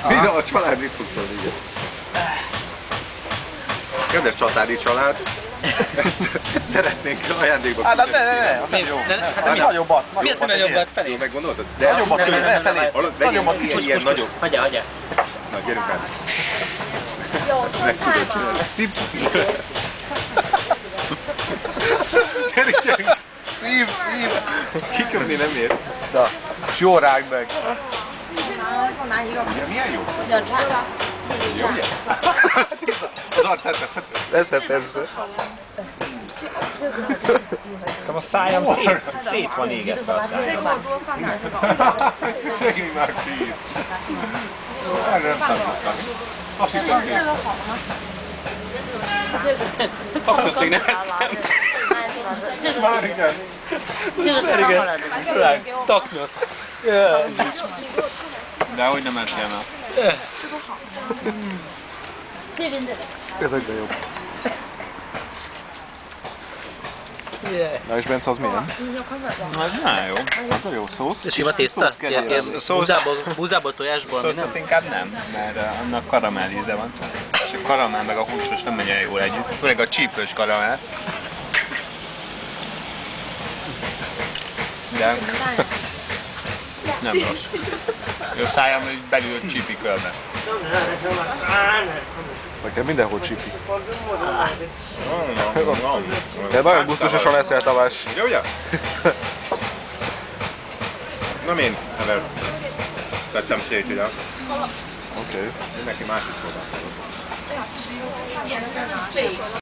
Minden a család mit fog szólni, igen. Kedves csatári család, ezt szeretnénk ajándékba Hát küldeni. ne, jó. Hát nagyobbat. Mi az, hogy nagyobbat felé? Jó, meggondoltad? De Nagyobbat felé. nagyobbat kicsit ilyen nagyobb. Hagyja. Na, gyerünk át. Meg tudod csinálni. Szip! Gyerünk! Szív. Kiköpni nem ér. Na, és jó rágd meg. Ugye, milyen jó? Jó, ugye? Az arcát veszhető. Persze. A szájam szét van égetve a szájam. Szegény már kír. Erre nem számítottam. Azt hittem kész. Akkor még nem Már igen. 这个是好了的，出来 taknyot. Dehogy nem ettél meg. Ez egyre jobb. Na és Bence, az milyen? Ez nagyon jó. Az a jó szósz. Sima tészta? Búzából, tojásból, Szóval nem? azt inkább nem, mert annak karamell íze van. És a karamell meg a húsos nem megy el jól együtt. Főleg a csípős karamell. De nem rossz. A szájam így belül csípi körbe. Nekem mindenhol csipi. De nagyon gusztusosan leszel, Tamás. Ugye, ugye? Nem én, Ever. Tettem szét ide. Oké. Neki másik szolgáltatott.